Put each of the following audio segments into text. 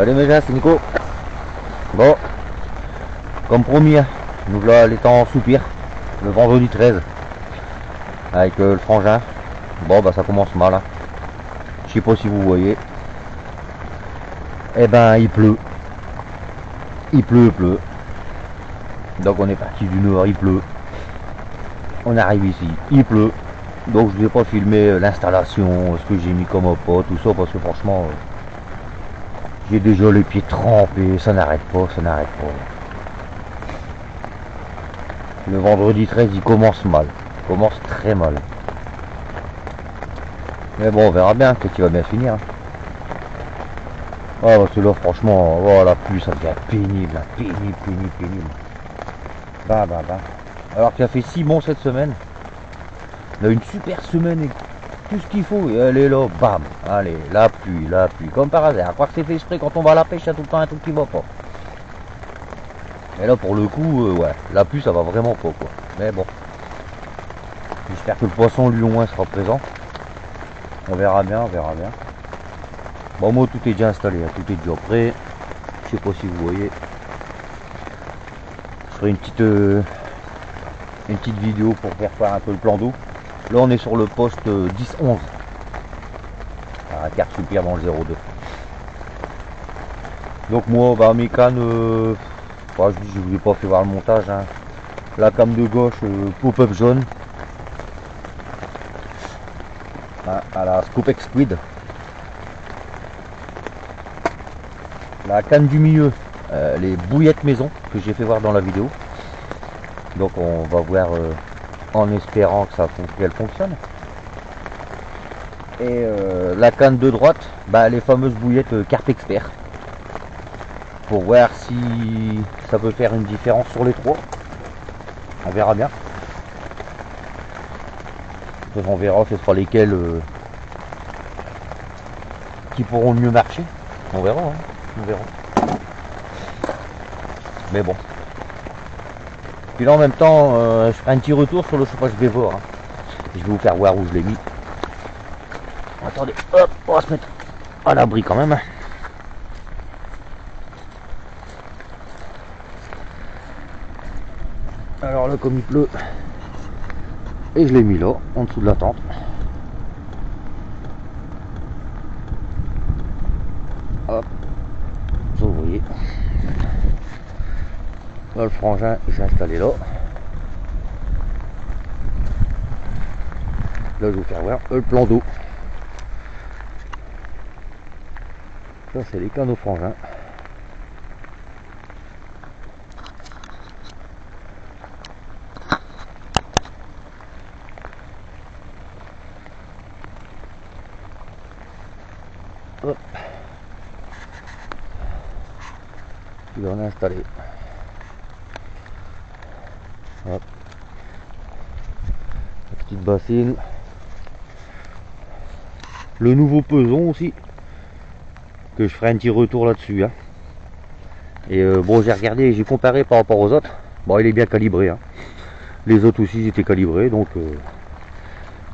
Salut mes gars, c'est Nico. Bon, comme promis, hein, nous voilà les temps en soupir, le vendredi 13, avec le frangin. Bon bah ça commence mal, hein. Je sais pas si vous voyez. Eh ben il pleut. Il pleut. Donc on est parti du nord, il pleut. On arrive ici, il pleut. Donc je vais pas filmer l'installation, ce que j'ai mis comme pot, tout ça, parce que franchement, j'ai déjà les pieds trempés, ça n'arrête pas. Le vendredi 13 il commence mal, il commence très mal. Mais bon on verra bien, peut-être qu'il va bien finir. Ah parce que là franchement, oh, la pluie ça devient pénible, hein. pénible. Bah. Alors qu'il a fait si bon cette semaine. On a une super semaine et tout ce qu'il faut, et elle est là, bam, allez, la pluie, comme par hasard, à croire que c'est fait exprès quand on va à la pêche, il y a tout le temps un truc qui va pas. Et là pour le coup, ouais, la pluie ça va vraiment pas quoi, mais bon. J'espère que le poisson lui au moins sera présent. On verra bien. Bon moi tout est déjà installé, hein, tout est déjà prêt. Je sais pas si vous voyez. Je ferai une petite vidéo pour faire un peu le plan d'eau. Là on est sur le poste 10-11. À carte soupir dans le 02. Donc moi bah mes cannes, je vous ai pas fait voir le montage, hein. La cam de gauche pop-up jaune. À la Scopex Squid. La canne du milieu, les bouillettes maison que j'ai fait voir dans la vidéo. Donc on va voir en espérant que qu'elle fonctionne. Et la canne de droite, bah, les fameuses bouillettes Carpe Expert. Pour voir si ça peut faire une différence sur les trois. On verra bien. On verra ce sera lesquels qui pourront le mieux marcher. On verra. Mais bon. Puis là en même temps, je ferai un petit retour sur le chauffage Bévor. Hein. Je vais vous faire voir où je l'ai mis. Attendez, hop, on va se mettre à l'abri quand même. Alors là comme il pleut, et je l'ai mis là, en dessous de la tente. Hop, ça vous voyez. Là le frangin j'ai installé là. Là je vais vous faire voir le plan d'eau. Ça c'est les canaux frangins. Hop. Il en a installé. Hop. La petite bassine. Le nouveau peson aussi. Que je ferai un petit retour là-dessus. Hein. Et bon j'ai regardé, j'ai comparé par rapport aux autres. Bon il est bien calibré. Hein. Les autres aussi ils étaient calibrés. Donc il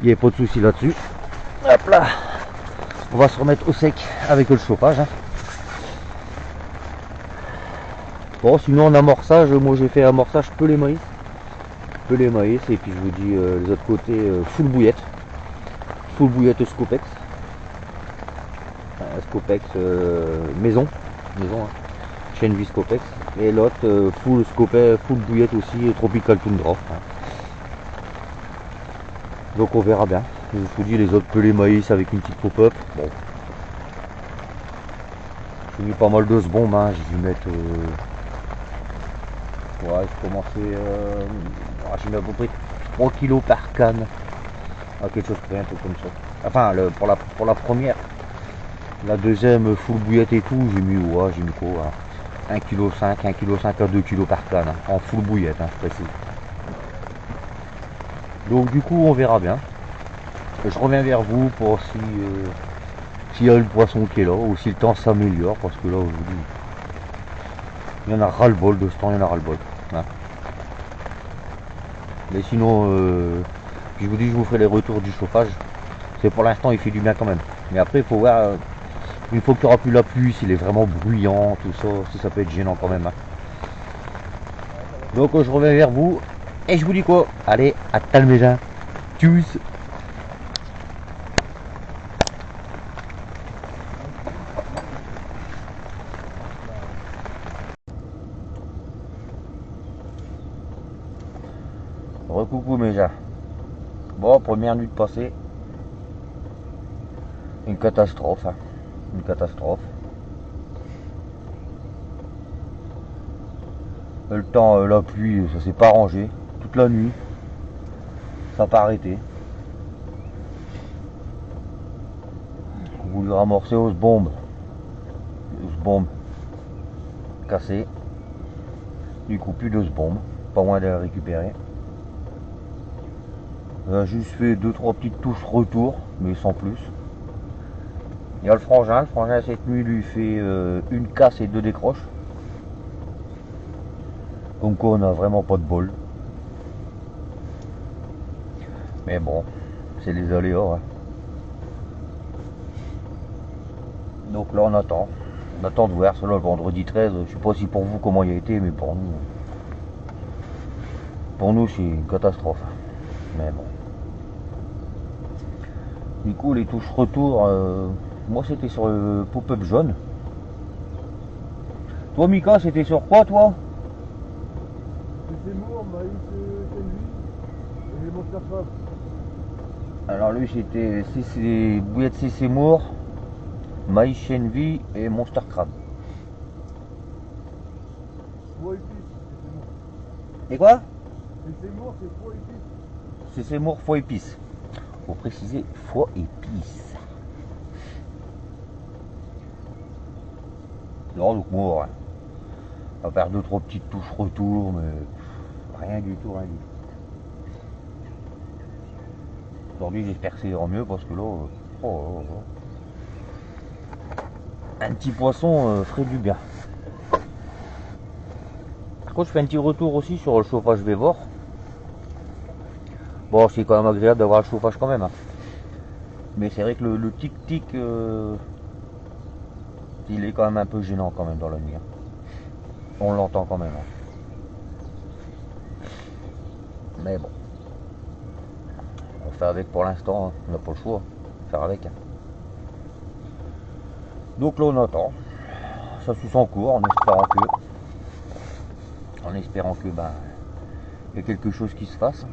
n'y avait pas de souci là-dessus. Hop là. On va se remettre au sec avec le chauffage. Hein. Bon, sinon en amorçage, moi j'ai fait amorçage pelé maïs. Et puis je vous dis les autres côtés full bouillette Scopex. Scopex maison, hein. Chaîne vis Scopex. Et l'autre full bouillette aussi, Tropical Tundra. Hein. Donc on verra bien. Je vous dis les autres pelés maïs avec une petite pop-up. Bon. J'ai mis pas mal de bombes, hein. J'ai dû mettre. Ouais, j'ai commencé. J'ai mis à peu près 3 kg par canne. Ah, quelque chose près, un peu comme ça. Enfin pour la première. La deuxième full bouillette et tout, j'ai mis quoi, 1,5 kg à 2 kg par canne, hein, en full bouillette, hein, je précise. Donc du coup on verra bien. Je reviens vers vous pour s'il y a le poisson qui est là, ou si le temps s'améliore, parce que là aujourd'hui il y en a ras le bol de ce temps, hein. Mais sinon je vous dis, je vous ferai les retours du chauffage. C'est pour l'instant il fait du bien quand même. Mais après il faut voir Une fois qu'il n'y aura plus la pluie, s'il est vraiment bruyant, tout ça, ça peut être gênant quand même. Hein. Donc je reviens vers vous. Et je vous dis quoi? Allez, à Talmézin. Tchuss. Recoucou mes gens. Bon, première nuit de passée. Une catastrophe. Hein. Une catastrophe. Le temps, la pluie, ça s'est pas arrangé. Toute la nuit. Ça n'a pas arrêté. On voulait ramorcer aux bombes. Aux bombes cassées. Du coup, plus de bombes. Pas moins de les récupérer. On a juste fait 2-3 petites touches retour, mais sans plus. Il y a le frangin cette nuit lui fait une casse et 2 décroches. Comme quoi on a vraiment pas de bol. Mais bon, c'est les aléas. Hein. Donc là on attend. On attend de voir, c'est là le vendredi 13. Je sais pas si pour vous comment il a été, mais pour nous c'est une catastrophe. Mais bon. Du coup les touches retour, moi c'était sur le pop-up jaune. Toi Mika, c'était sur quoi toi? C'est Seymour, Maïs Shenvi et Monster Crab. Alors lui c'était bouillette C. Seymour, Maïs Shenvi et Monster Crab. Foie épice, c'est Seymour. Et quoi? C'est Seymour, c'est foie épice. C'est Seymour foie épice. Faut préciser foie épice. Non donc moi ouais. On va faire 2-3 petites touches retour, mais rien du tout, rien du tout. Aujourd'hui j'espère que ça ira mieux parce que là, un petit poisson ferait du bien. Par contre je fais un petit retour aussi sur le chauffage Vévor. Bon c'est quand même agréable d'avoir le chauffage quand même. Hein. Mais c'est vrai que le tic-tic, il est quand même un peu gênant quand même dans la nuit. Hein. On l'entend quand même. Hein. Mais bon. On fait avec pour l'instant, hein. On n'a pas le choix. Faire avec. Hein. Donc là on attend. Ça suit son cours en espérant que ben il y a quelque chose qui se fasse.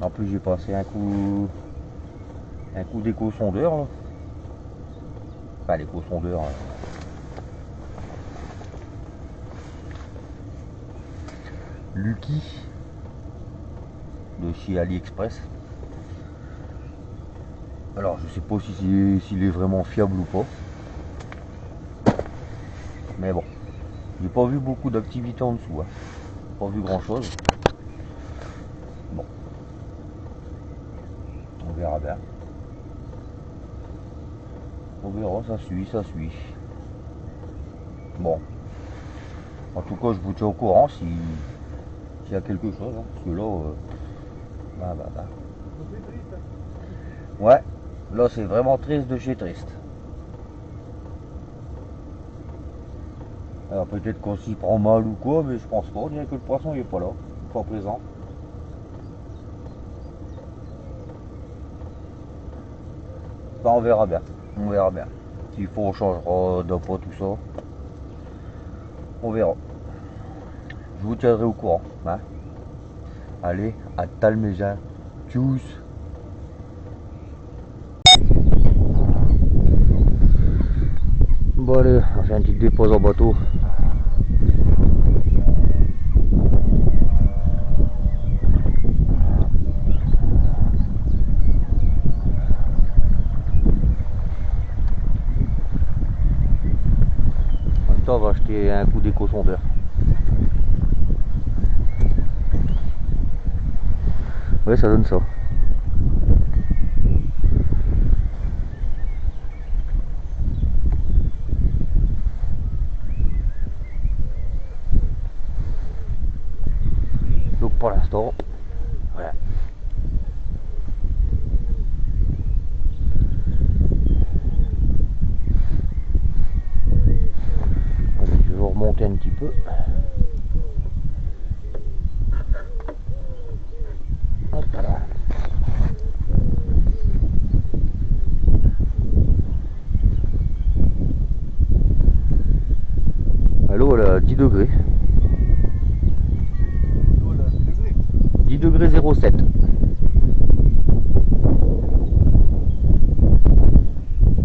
En plus j'ai passé un coup d'éco-sondeur là. Enfin l'éco-sondeur. Lucky de chez AliExpress. Alors je sais pas s'il est vraiment fiable ou pas. Mais bon. J'ai pas vu beaucoup d'activité en dessous. Hein. Pas vu grand chose. Bon. On verra bien. On verra, ça suit. Bon. En tout cas je vous tiens au courant s'il y a quelque chose. Hein. Parce que là. C'est triste. Hein. Ouais. Là c'est vraiment triste de chez triste. Alors peut-être qu'on s'y prend mal ou quoi, mais je pense pas. On dirait que le poisson il est pas là, pas présent. Ben, on verra bien. S'il faut on changera d'appât tout ça. On verra. Je vous tiendrai au courant. Hein. Allez, à Talmézin. Tchuss. Bon allez, on fait un petit dépose en bateau. En même temps on va acheter un coup d'éco-sondeur. Ouais ça donne ça. Donc pour l'instant, voilà. peu. Hop là. L'eau elle a 10 degrés. L'eau, elle a 10 degrés. 10 degrés 07.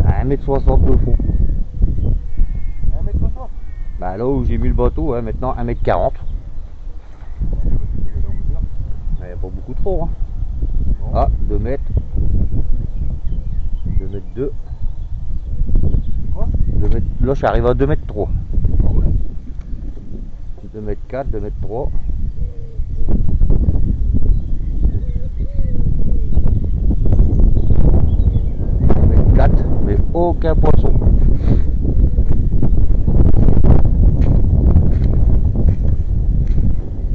À 1m60 de fond. 1m60. Bah là où j'ai mis le bateau, hein, maintenant 1m40. Il n'y a pas beaucoup trop. Hein. Non. Ah, 2 mètres. 2 mètres 2. Quoi 2 mètres... Là je suis arrivé à 2 mètres 3. Ah ouais. 2 mètres 4, 2 mètres 3. Mais aucun poisson.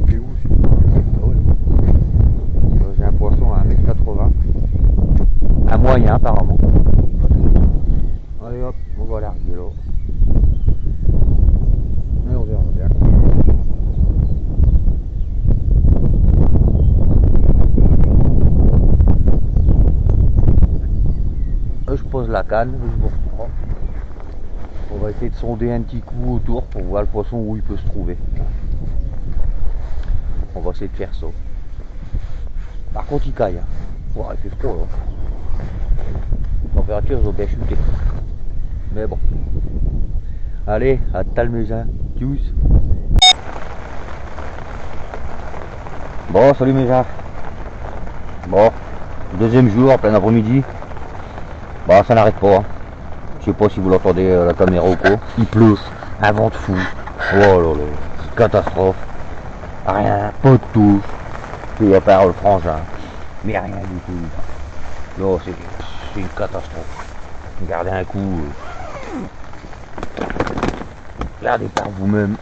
C'est où aussi? Ah ouais. J'ai un poisson à 1m80. Un moyen apparemment. Allez hop, on va larguer là. Et on verra bien. Je pose la canne, je vous reprends. On va essayer de sonder un petit coup autour pour voir le poisson où il peut se trouver. On va essayer de faire ça. Par contre il caille. Hein. Ouais, il fait froid là. La température ils ont bien chuté. Mais bon. Allez, à tout à l'heure. Tchuss. Bon, salut mes gens. Bon, deuxième jour, plein après-midi. Bah ça n'arrête pas. Hein. Je sais pas si vous l'entendez la caméra ou quoi. Il pleut, un vent de fou. Oh là là, catastrophe. Rien, pas de touche. Puis à part le frangin. Mais rien du tout. Là c'est une catastrophe. Regardez un coup. Regardez par vous-même.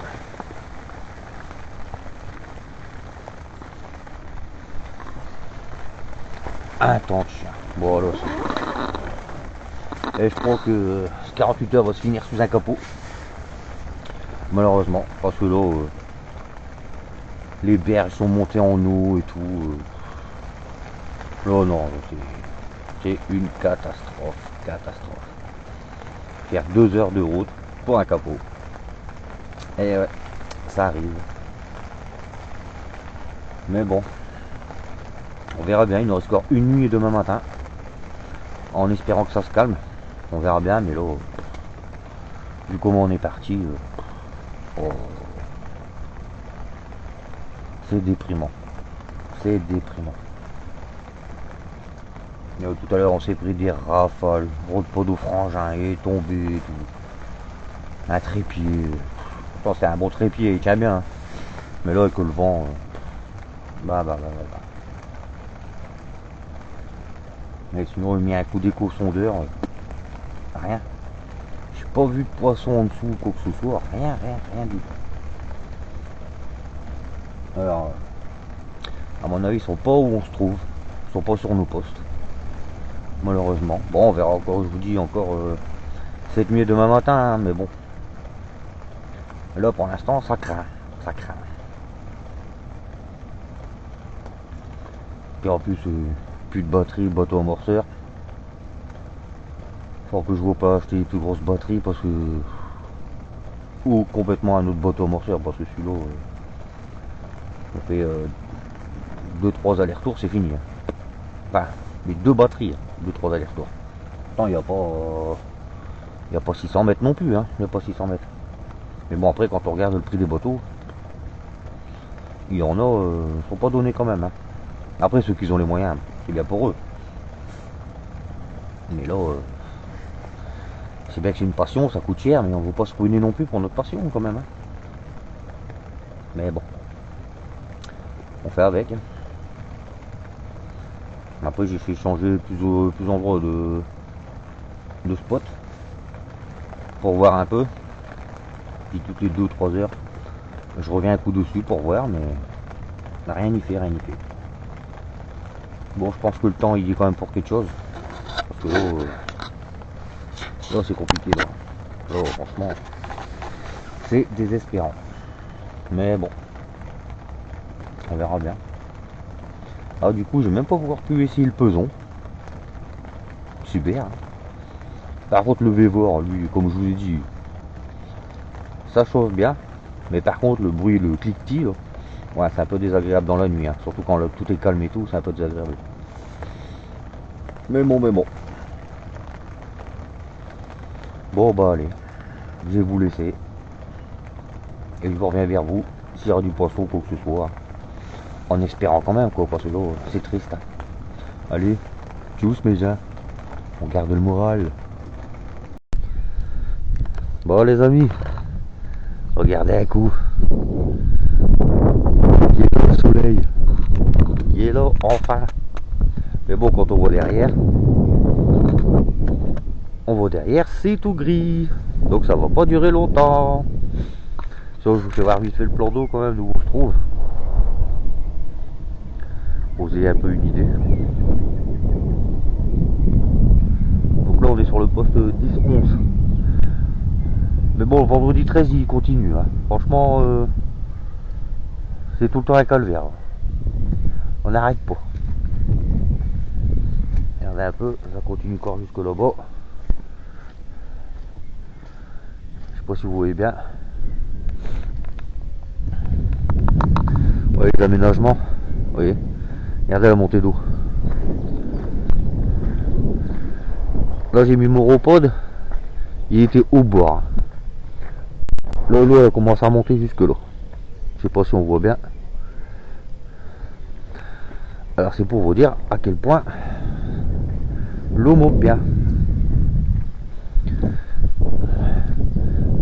Un temps de chien. Bon là c'est... Et je crois que 48 heures va se finir sous un capot. Malheureusement. Parce que là, les berges sont montées en eau et tout. Là non, c'est une catastrophe. Catastrophe. Faire 2 heures de route pour un capot. Et ouais, ça arrive. Mais bon. On verra bien, il nous reste encore une nuit et demain matin. En espérant que ça se calme. On verra bien, mais là, vu comment on est parti, oh, c'est déprimant. C'est déprimant. Et, tout à l'heure, on s'est pris des rafales. Gros pot d'eau frangin est tombé et tout. Un trépied. Pourtant, c'est un bon trépied, il tient bien. Hein. Mais là, avec le vent, bah. Mais sinon, il met un coup d'écho sondeur. Rien. J'ai pas vu de poisson en dessous, quoi que ce soit. Rien du tout. Alors, à mon avis, ils sont pas où on se trouve. Ils sont pas sur nos postes. Malheureusement. Bon, on verra encore, je vous dis, encore cette nuit et demain matin, hein, mais bon. Là, pour l'instant, ça craint. Ça craint. Puis en plus, plus de batterie, bateau amorceur. Faut que je vois pas acheter des plus grosses batteries parce que... Ou complètement un autre bateau amorceur parce que celui-là... on fait 2-3 allers-retours, c'est fini. Hein. Enfin, mais 2 batteries, 2-3 allers-retours. Pourtant, il n'y a pas 600 mètres non plus, hein. Il n'y a pas 600 mètres. Mais bon, après, quand on regarde le prix des bateaux, il y en a, sont pas donnés quand même. Hein. Après, ceux qui ont les moyens, c'est bien pour eux. Mais là, c'est bien que c'est une passion, ça coûte cher, mais on ne veut pas se ruiner non plus pour notre passion quand même. Hein. Mais bon, on fait avec. Hein. Après, j'ai fait changer plus endroits de spot pour voir un peu. Puis toutes les 2-3 heures, je reviens un coup dessus pour voir, mais rien n'y fait. Bon, je pense que le temps il est quand même pour quelque chose. Parce que là c'est compliqué là. Là, franchement, c'est désespérant. Mais bon, on verra bien. Ah, du coup, j'ai même pas pouvoir pu essayer le peson. Super. Hein. Par contre, le Vévor, lui, comme je vous ai dit, ça chauffe bien. Mais par contre, le bruit, le cliquetis, là, ouais, c'est un peu désagréable dans la nuit. Hein. Surtout quand tout est calme et tout, c'est un peu désagréable. Mais bon, mais bon. Bon, bah allez, je vais vous laisser. Et je vous reviens vers vous s'il y aura du poisson ou quoi que ce soit. En espérant quand même, quoi, parce que là, c'est triste. Hein. Allez, tchuss mes gens. On garde le moral. Bon les amis, regardez un coup. Il est là le soleil. Il est là, enfin. Mais bon, quand on voit derrière, c'est tout gris. Donc ça va pas durer longtemps. Ça, je vous fais voir vite fait le plan d'eau quand même d'où on se trouve. Vous ayez un peu une idée. Donc là on est sur le poste 10-11. Mais bon, le vendredi 13 il continue. Hein. Franchement, c'est tout le temps un calvaire. On n'arrête pas. Regardez un peu, ça continue encore jusque là-bas. Je sais pas si vous voyez bien. Vous voyez les aménagements. Vous voyez. Regardez la montée d'eau. Là j'ai mis mon ropod. Il était au bord. Là, l'eau elle commence à monter jusque là. Je sais pas si on voit bien. Alors c'est pour vous dire à quel point l'eau monte bien.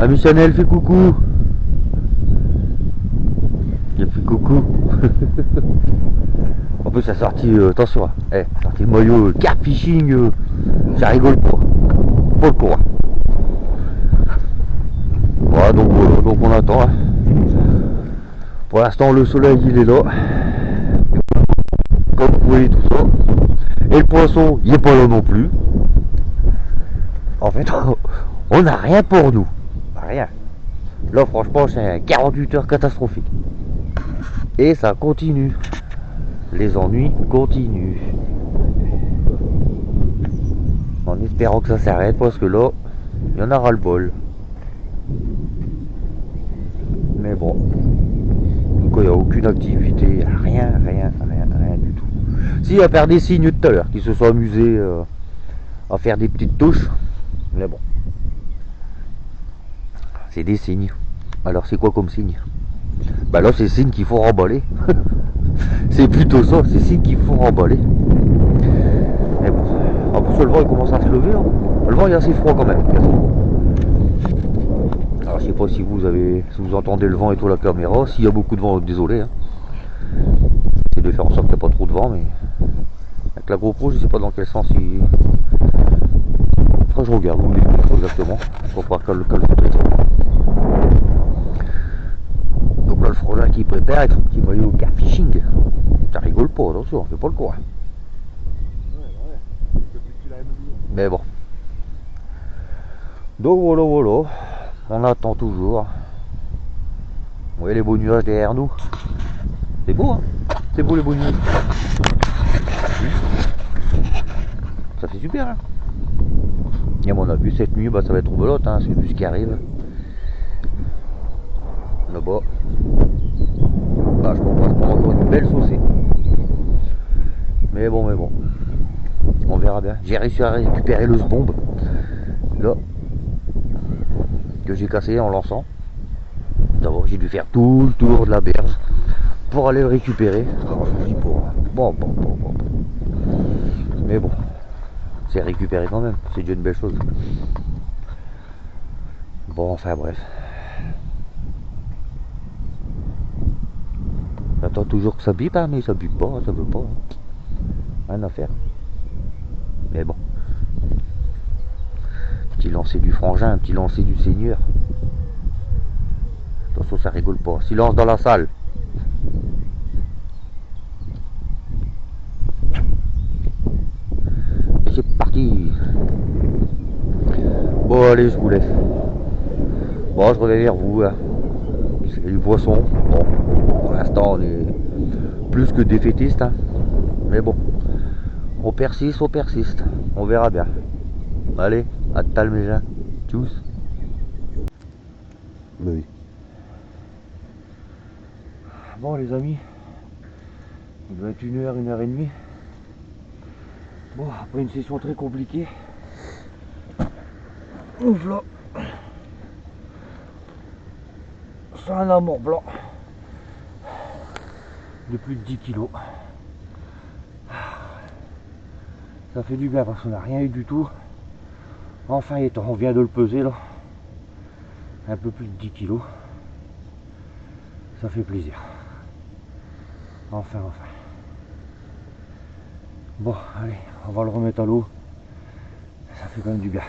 Ami Chanel fait coucou. Il fait coucou. En plus ça sorti, attention, sorti le maillot carp fishing, ça rigole pas. Pas le courant. Voilà, donc on attend. Hein. Pour l'instant le soleil il est là. Comme vous voyez tout ça. Et le poisson il est pas là non plus. En fait on n'a rien pour nous. Rien. Là franchement c'est un 48 heures catastrophique. Et ça continue. Les ennuis continuent. En espérant que ça s'arrête parce que là, il y en aura le bol. Mais bon. Donc il n'y a aucune activité, rien du tout. Si, à faire des signes tout à l'heure, qui se sont amusés à faire des petites touches. Mais bon. C'est des signes. Alors c'est quoi comme signe? Bah là c'est signe qu'il faut remballer. C'est plutôt ça, c'est signe qu'il faut remballer. Mais bon. En plus le vent il commence à se lever. Hein. Le vent il est assez froid quand même. Alors je sais pas si vous entendez le vent et tout la caméra. S'il y a beaucoup de vent, désolé. Hein. J'essaie de faire en sorte qu'il n'y ait pas trop de vent, mais avec la GoPro je sais pas dans quel sens il. Enfin je regarde où il est exactement. Pour pouvoir le donc là le frelon qui prépare avec son petit maillot carp fishing. Ça rigole pas, attention, on fait pas le coin. Mais bon. Donc voilà, on attend toujours. Vous voyez les beaux nuages derrière nous. C'est beau, hein. C'est beau les beaux nuages. Ça fait super, hein. Et à mon avis, cette nuit, bah, ça va être belote, hein. C'est vu ce qui arrive. Là-bas. Là, je pense qu'on va encore une belle saucée. Mais bon. On verra bien. J'ai réussi à récupérer le bombe. Là. Que j'ai cassé en lançant. D'abord j'ai dû faire tout le tour de la berge pour aller le récupérer. Alors je me dis bon. Mais bon, c'est récupéré quand même, c'est déjà une belle chose. Bon, enfin bref. J'attends toujours que ça bipe, hein, mais ça bipe pas, ça veut pas. Hein. Rien à faire. Mais bon. Petit lancer du frangin, un petit lancer du seigneur. Attention, ça rigole pas. Silence dans la salle. Et c'est parti. Bon, allez, je vous laisse. Bon, je reviens vers vous. Hein. y a du poisson. Bon, pour l'instant on est plus que défaitiste, hein. Mais bon, on persiste, on verra bien. Allez, à Talméja, tchuss. Bah oui. Bon les amis, il doit être 1h, 1h30. Bon, après une session très compliquée. Ouf là. C'est un amour blanc de plus de 10 kilos. Ça fait du bien parce qu'on n'a rien eu du tout. Enfin, on vient de le peser là. Un peu plus de 10 kilos. Ça fait plaisir. Enfin. Bon, allez, on va le remettre à l'eau. Ça fait quand même du bien.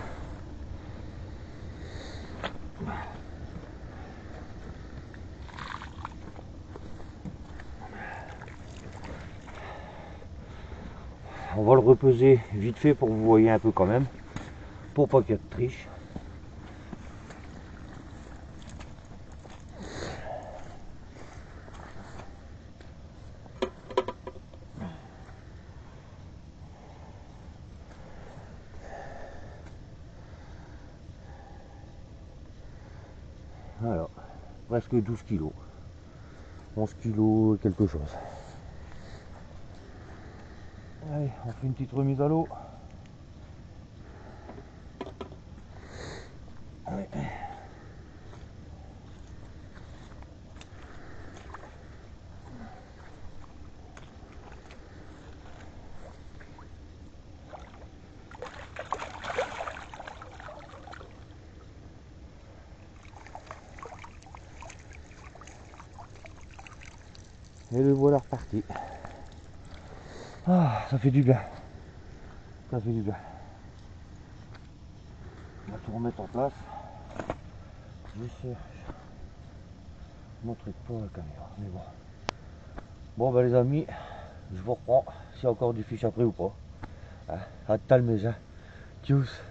On va le repeser vite fait pour que vous voyez un peu quand même. Pour pas qu'il y ait de triche. Alors, presque 12 kilos. 11 kilos quelque chose. Allez, on fait une petite remise à l'eau. Ouais. Et le voilà reparti. Ah, ça fait du bien. Ça fait du bien. On va tout remettre en place. Je montrerai pas la caméra, mais bon. Bon bah les amis, je vous reprends. S'il y a encore du fiche après ou pas. Hein, à Talméja. Tchuss.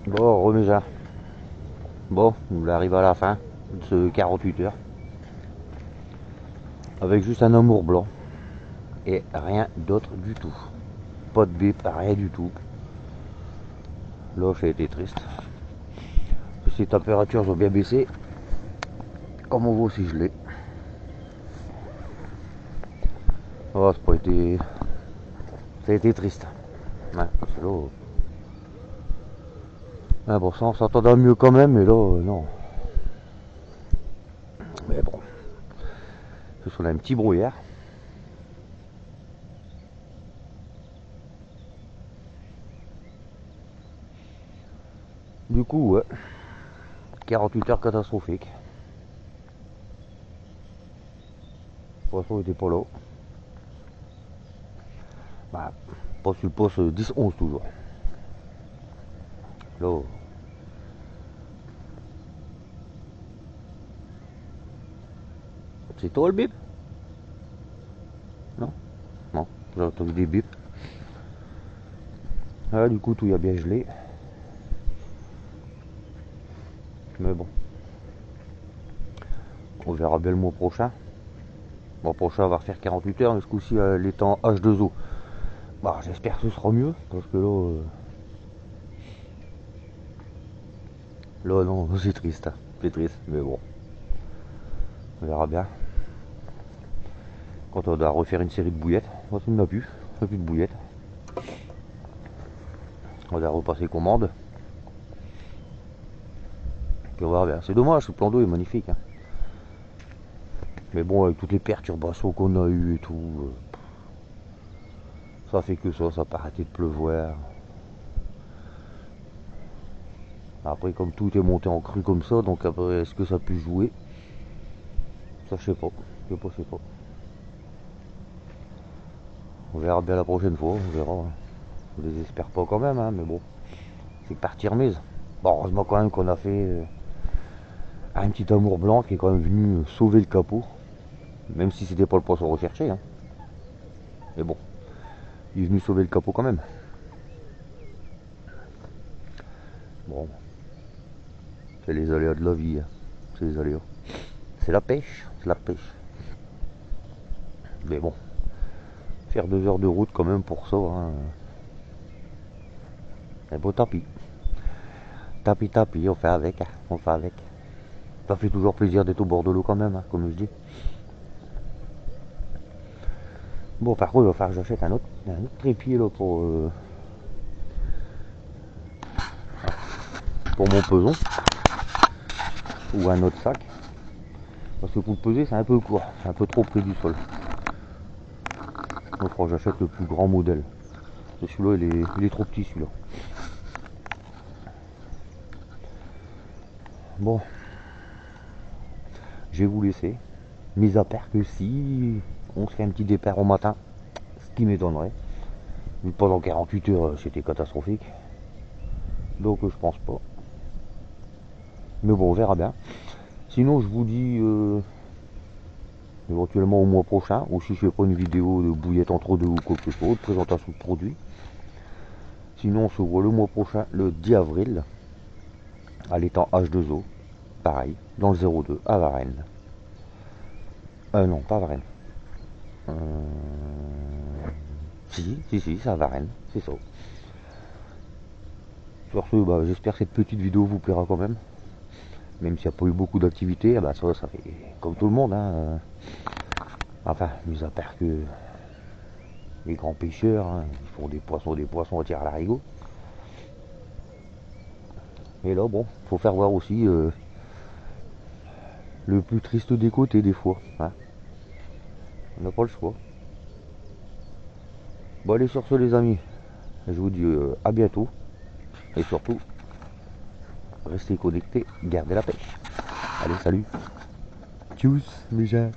Bon, Reméja. Bon, on arrive à la fin de ce 48 heures. Avec juste un amour blanc. Et rien d'autre du tout. Pas de bip, rien du tout. Là, j'ai été triste. Les températures ont bien baissé. Comme on voit aussi gelé. Oh, ça a été... Ça a été triste. Ouais, parce que là... Ah bon, ça on s'entendra mieux quand même, mais là, non. Mais bon. Ce sont un petit brouillard. Du coup, ouais. 48 heures catastrophiques. Le poisson était pas là. Bah, pas sur le poste 10-11 toujours. Là. C'est toi le bip? Non? Non, j'ai entendu des bips. Ah, du coup, tout y a bien gelé. Mais bon. On verra bien le mois prochain. Le mois prochain, on va refaire 48 heures, mais ce coup-ci, les temps H2O. Bah, j'espère que ce sera mieux, parce que là... Là, non, c'est triste. Hein. C'est triste, mais bon. On verra bien. Quand on doit refaire une série de bouillettes, moi, ça ne m'a plus. Il n'y a plus de bouillettes. On va repasser commande. Puis on verra bien. C'est dommage, ce plan d'eau est magnifique. Hein. Mais bon, avec toutes les perturbations qu'on a eues et tout, ça fait que ça n'a pas arrêté de pleuvoir. Après, comme tout est monté en crue comme ça, donc après, est-ce que ça peut jouer? Ça, je sais pas. Je sais pas. On verra bien la prochaine fois, on verra. On les espère pas quand même, hein, mais bon. C'est partie remise. Bon, heureusement quand même qu'on a fait un petit amour blanc qui est quand même venu sauver le capot. Même si c'était pas le poisson recherché. Hein. Mais bon, il est venu sauver le capot quand même. Bon. C'est les aléas de la vie, hein. C'est les aléas. C'est la pêche, c'est la pêche. Mais bon, faire 2 heures de route quand même pour ça, hein. Un beau tapis. Tapis, on fait avec, hein. On fait avec. Ça fait toujours plaisir d'être au bord de l'eau quand même, hein, comme je dis. Bon, par contre, il va falloir que j'achète un autre trépied là pour mon peson. Ou un autre sac. Parce que pour le peser, c'est un peu court. C'est un peu trop près du sol. Donc, il faudra que j'achète le plus grand modèle. Celui-là, il est trop petit, celui-là. Bon. Je vais vous laisser. Mis à part que si on se fait un petit départ au matin, ce qui m'étonnerait. Pendant 48 heures, c'était catastrophique. Donc, je pense pas. Mais bon, on verra bien. Sinon, je vous dis éventuellement au mois prochain, ou si je fais pas une vidéo de bouillette entre deux ou quelque chose, de présentation de produits. Sinon, on se voit le mois prochain, le 10 avril, à l'étang H2O, pareil, dans le 02, à Varennes. Non, pas Varennes. Si, c'est à Varennes, c'est ça. Sur ce, bah, j'espère que cette petite vidéo vous plaira quand même. Même s'il n'y a pas eu beaucoup d'activité, bah, ça fait comme tout le monde, hein. Enfin, mis à part que les grands pêcheurs, hein, ils font des poissons à tir à l'arigot. Et là, bon, faut faire voir aussi le plus triste des côtés des fois, hein. On n'a pas le choix. Bon, allez, sur ce, les amis, je vous dis à bientôt. Et surtout, restez connectés, gardez la pêche. Allez, salut. Tchuss, mes gens.